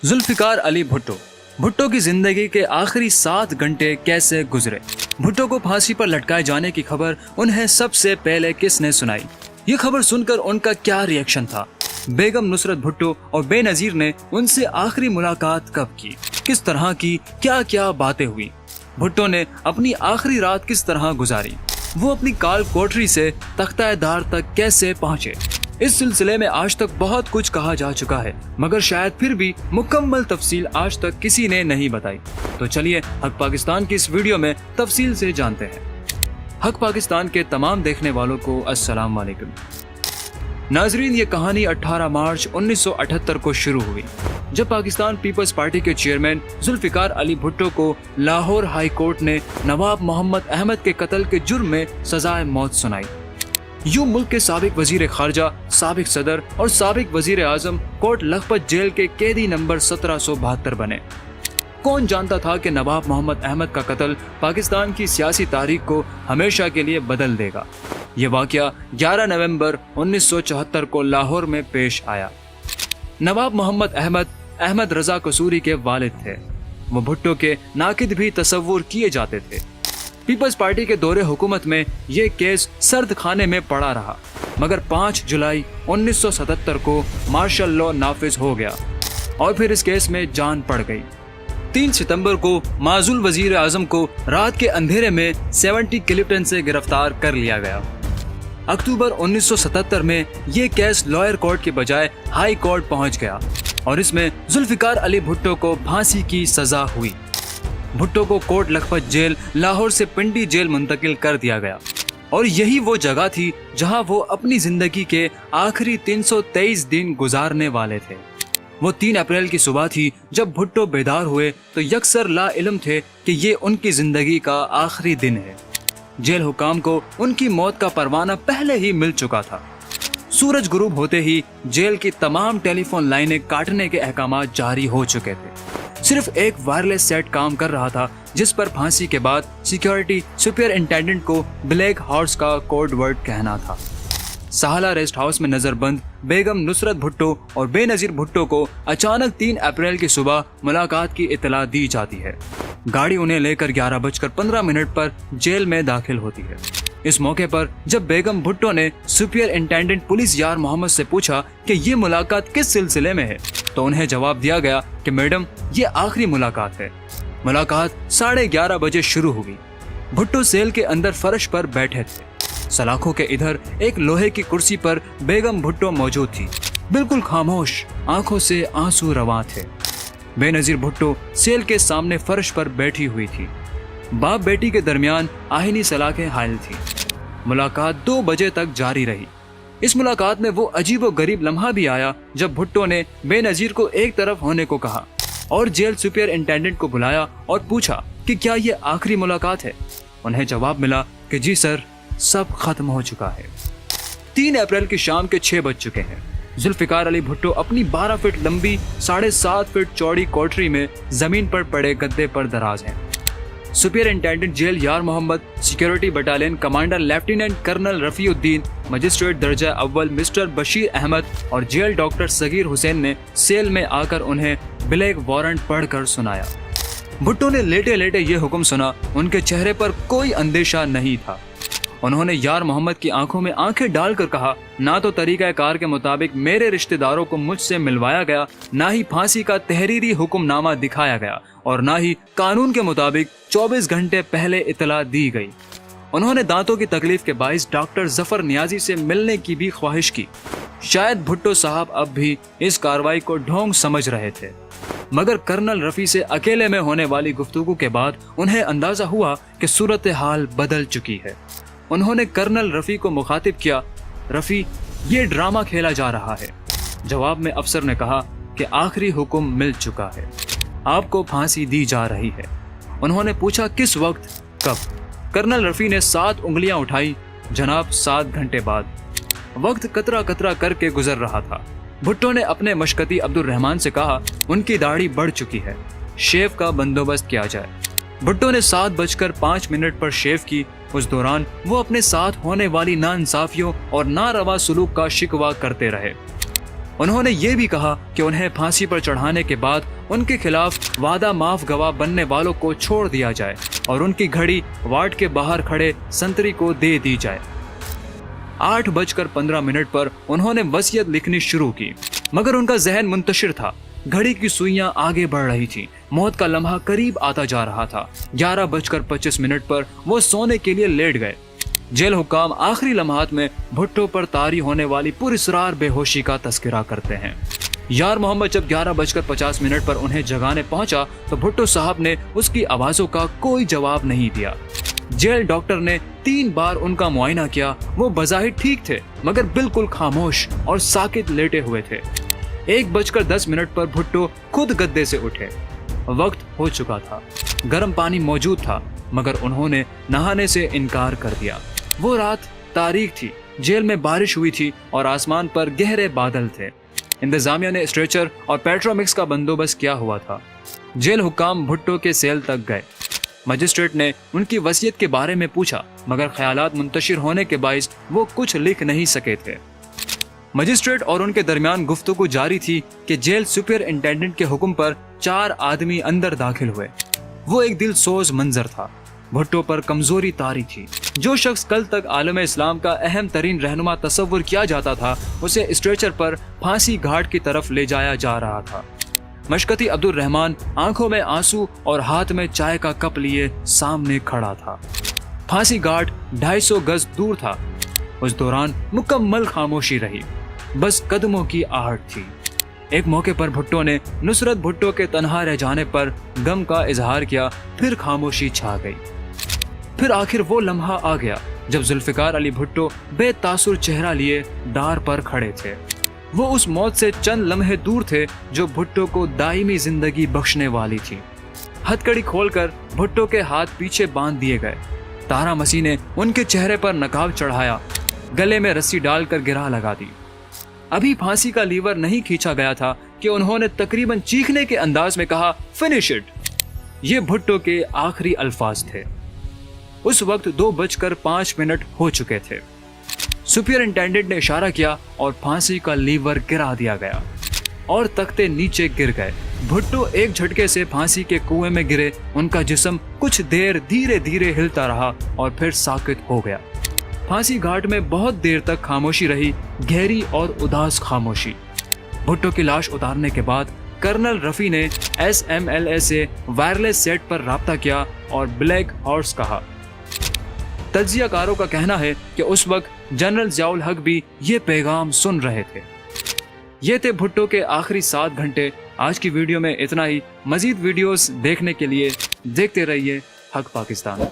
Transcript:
जुल्फिकार अली भुट्टो। भुट्टो की जिंदगी के आखिरी 7 घंटे कैसे गुजरे। भुट्टो को फांसी पर लटकाए जाने की खबर उन्हें सबसे पहले किसने सुनाई? ये खबर सुनकर उनका क्या रिएक्शन था? बेगम नुसरत भुट्टो और बेनजीर ने उनसे आखिरी मुलाकात कब की, किस तरह की, क्या क्या बातें हुई? भुट्टो ने अपनी आखिरी रात किस तरह गुजारी? वो अपनी काल कोठरी से तख्ताएदार तक कैसे पहुँचे? इस सिलसिले में आज तक बहुत कुछ कहा जा चुका है, मगर शायद फिर भी मुकम्मल तफसील आज तक किसी ने नहीं बताई। तो चलिए हक पाकिस्तान की इस वीडियो में तफसील से जानते हैं। हक पाकिस्तान के तमाम देखने वालों को अस्सलाम वालेकुम। नाजरीन, ये कहानी 18 मार्च 1978 को शुरू हुई, जब पाकिस्तान पीपल्स पार्टी के चेयरमैन जुल्फिकार अली भुट्टो को लाहौर हाई कोर्ट ने नवाब मोहम्मद अहमद के कत्ल के जुर्म में सजाए मौत सुनाई। यूं मुल्क के साबिक वजीर खारजा, साबिक सदर और साबिक वजीर आजम कोट लखपत जेल के कैदी नंबर 1772 बने। कौन जानता था कि नवाब मोहम्मद अहमद का कत्ल पाकिस्तान की सियासी तारीख को हमेशा के लिए बदल देगा। ये वाकया 11 नवंबर 1974 को लाहौर में पेश आया। नवाब मोहम्मद अहमद रजा कसूरी के वालिद थे। वो भुट्टो के नाकिद भी तस्वुर किए जाते थे। पीपल्स पार्टी के दौरे हुकूमत में ये केस सर्द खाने में पड़ा रहा, मगर 5 जुलाई 1977 को मार्शल लॉ नाफिज हो गया और फिर इस केस में जान पड़ गई। 3 सितंबर को माजुल वजीर आजम को रात के अंधेरे में 70 क्लिफ्टन से गिरफ्तार कर लिया गया। अक्टूबर 1977 में ये केस लॉयर कोर्ट के बजाय हाई कोर्ट पहुंच गया और इसमें जुल्फिकार अली भुट्टो को फांसी की सजा हुई। भुट्टो को कोट लखपत जेल लाहौर से पिंडी जेल मुंतकिल कर दिया गया और यही वो जगह थी जहां वो अपनी जिंदगी के आखिरी 323 दिन गुजारने वाले थे। वो 3 अप्रैल की सुबह थी जब भुट्टो बेदार हुए तो यकसर ला इल्म थे कि ये उनकी जिंदगी का आखिरी दिन है। जेल हुकाम को उनकी मौत का परवाना पहले ही मिल चुका था। सूरज गुरूब होते ही जेल की तमाम टेलीफोन लाइनें काटने के अहकाम जारी हो चुके थे। सिर्फ एक वायरलेस सेट काम कर रहा था, जिस पर फांसी के बाद सिक्योरिटी सुपरिटेंडेंट को ब्लैक हॉर्स का कोड वर्ड कहना था। साहला रेस्ट हाउस में नजरबंद बेगम नुसरत भुट्टो और बेनजीर भुट्टो को अचानक 3 अप्रैल की सुबह मुलाकात की इतला दी जाती है। गाड़ी उन्हें लेकर 11:15 पर जेल में दाखिल होती है। इस मौके पर जब बेगम भुट्टो ने सुपरिटेंडेंट पुलिस यार मोहम्मद से पूछा कि ये मुलाकात किस सिलसिले में है, तो उन्हें जवाब दिया गया कि मैडम, ये आखिरी मुलाकात है। मुलाकात 11:30 बजे शुरू हुई। भुट्टो सेल के अंदर फर्श पर बैठे थे। सलाखों के इधर एक लोहे की कुर्सी पर बेगम भुट्टो मौजूद थी, बिल्कुल खामोश, आंखों से आंसू रवां थे। बेनजीर भुट्टो सेल के सामने फर्श पर बैठी हुई थी। बाप बेटी के दरमियान आहिनी सलाखें हायल थी। मुलाकात 2 बजे तक जारी रही। इस मुलाकात में वो अजीब व गरीब लम्हा भी आया जब भुट्टो ने बेनजीर को एक तरफ होने को कहा और जेल सुपरिटेंडेंट को बुलाया और पूछा कि क्या ये आखिरी मुलाकात है। उन्हें जवाब मिला कि जी सर, सब खत्म हो चुका है। 3 अप्रैल की शाम के 6 बज चुके हैं। जुल्फिकार अली भुट्टो अपनी 12 फीट लंबी 7.5 फीट चौड़ी कोठरी में जमीन पर पड़े गद्दे पर दराज हैं। Superintendent jail Yar Mohammad, security battalion commander lieutenant colonel Rafiuddin, magistrate दर्जा अव्वल मिस्टर बशीर अहमद और जेल डॉक्टर सगीर हुसैन ने सेल में आकर उन्हें ब्लैक वारंट पढ़कर सुनाया। भुट्टो ने लेटे लेटे ये हुक्म सुना। उनके चेहरे पर कोई अंदेशा नहीं था। उन्होंने यार मोहम्मद की आंखों में आंखें डालकर कहा, ना तो तरीका कार के मुताबिक मेरे रिश्तेदारों को मुझसे मिलवाया गया, ना ही फांसी का तहरीरी हुक्मनामा दिखाया गया और ना ही कानून के मुताबिक 24 घंटे पहले इतला दी गई। उन्होंने दांतों की तकलीफ के बाइस डॉक्टर जफर नियाजी से मिलने की भी ख्वाहिश की। शायद भुट्टो साहब अब भी इस कार्रवाई को ढोंग समझ रहे थे, मगर कर्नल रफी से अकेले में होने वाली गुफ्तगू के बाद उन्हें अंदाजा हुआ कि सूरत हाल बदल चुकी है। उन्होंने कर्नल रफी को मुखातिब किया, रफी, ये ड्रामा खेला जा रहा है। जवाब में अफसर ने कहा कि आखिरी हुक्म मिल चुका है, आपको फांसी दी जा रही है। उन्होंने पूछा किस वक्त, कब? कर्नल रफी ने 7 उंगलियां उठाई, जनाब 7 घंटे बाद। वक्त कतरा कतरा करके गुजर रहा था। भुट्टो ने अपने मशकती अब्दुल रहमान से कहा, उनकी दाढ़ी बढ़ चुकी है, शेव का बंदोबस्त किया जाए। भुट्टो ने 7:05 पर शेव की। उस दौरान वो अपने साथ होने वाली नाइंसाफियों और नारवा सलूक का शिकवा करते रहे। उन्होंने ये भी कहा कि उन्हें फांसी पर चढ़ाने के बाद उनके खिलाफ वादा माफ गवाह बनने वालों को छोड़ दिया जाए और उनकी घड़ी वार्ड के बाहर खड़े संतरी को दे दी जाए। 8:15 पर उन्होंने वसीयत लिखनी शुरू की, मगर उनका जहन मुंतशिर था। घड़ी की सुइयां आगे बढ़ रही थी, मौत का लम्हा करीब आता जा रहा था। 11:25 पर वो सोने के लिए लेट गए। जेल हुक्काम आखिरी लम्हात में भुट्टो पर तारी होने वाली पुरस्रार बेहोशी का तस्करा करते हैं। यार मोहम्मद जब 11:50 पर उन्हें जगाने पहुंचा तो भुट्टो साहब ने उसकी आवाजों का कोई जवाब नहीं दिया। जेल डॉक्टर ने 3 बार उनका मुआयना किया। वो बज़ाहिर ठीक थे, मगर बिल्कुल खामोश और साकित लेटे हुए थे। 1:10 पर भुट्टो खुद गद्दे से उठे। वक्त हो चुका था, गर्म पानी मौजूद था, मगर उन्होंने नहाने से इनकार कर दिया। वो रात तारीख थी, जेल में बारिश हुई थी और आसमान पर गहरे बादल थे। इंतजामिया ने स्ट्रेचर और पेट्रोमिक्स का बंदोबस्त किया हुआ था। जेल हुक्काम भुट्टो के सेल तक गए। मजिस्ट्रेट ने उनकी वसीयत के बारे में पूछा, मगर ख्यालात मुंतशिर होने के बाइस वो कुछ लिख नहीं सके थे। मजिस्ट्रेट और उनके दरमियान गुफ्तगू जारी थी कि जेल सुपरिंटेंडेंट के हुक्म पर 4 आदमी अंदर दाखिल हुए। वो एक दिल सोज मंजर था। भुट्टो पर कमजोरी तारी थी। जो शख्स कल तक आलम इस्लाम का अहम तरीन रहनुमा तस्वुर किया जाता था, उसे स्ट्रेचर पर फांसी घाट की तरफ ले जाया जा रहा था। मशकती अब्दुल रहमान आंखों में आंसू और हाथ में चाय का कप लिए सामने खड़ा था। फांसी घाट 250 गज दूर था। उस दौरान मुकम्मल खामोशी रही, बस कदमों की आहट थी। एक मौके पर भुट्टो ने नुसरत भुट्टो के तन्हा रह जाने पर गम का इजहार किया, फिर खामोशी छा गई। फिर आखिर वो लम्हा आ गया जब जुल्फिकार अली भुट्टो बेतासुर चेहरा लिए डार पर खड़े थे। वो उस मौत से चंद लम्हे दूर थे जो भुट्टो को दायमी जिंदगी बख्शने वाली थी। हथकड़ी खोलकर भुट्टो के हाथ पीछे बांध दिए गए। तारा मसीह ने उनके चेहरे पर नकाब चढ़ाया, गले में रस्सी डालकर गिरा लगा दी। अभी फांसी का लीवर नहीं खींचा गया था कि उन्होंने तकरीबन चीखने के अंदाज में कहा, फिनिश इट। ये भुट्टो के आखिरी अल्फाज थे। उस वक्त 2:05 हो चुके थे। सुपरिंटेंडेंट ने इशारा किया और फांसी का लीवर गिरा दिया गया और तख्ते नीचे गिर गए। भुट्टो एक झटके से फांसी के कुएं में गिरे। उनका जिस्म कुछ देर धीरे धीरे हिलता रहा और फिर साकित हो गया। फांसी घाट में बहुत देर तक खामोशी रही, गहरी और उदास खामोशी। भुट्टो की लाश उतारने के बाद कर्नल रफी ने SMLA से वायरलेस सेट पर राब्ता किया और ब्लैक हॉर्स कहा। तज्जियाकारों का कहना है कि उस वक्त जनरल ज़ियाउल हक भी ये पैगाम सुन रहे थे। ये थे भुट्टो के आखिरी 7 घंटे। आज की वीडियो में इतना ही। मजीद वीडियोस देखने के लिए देखते रहिए हक पाकिस्तान।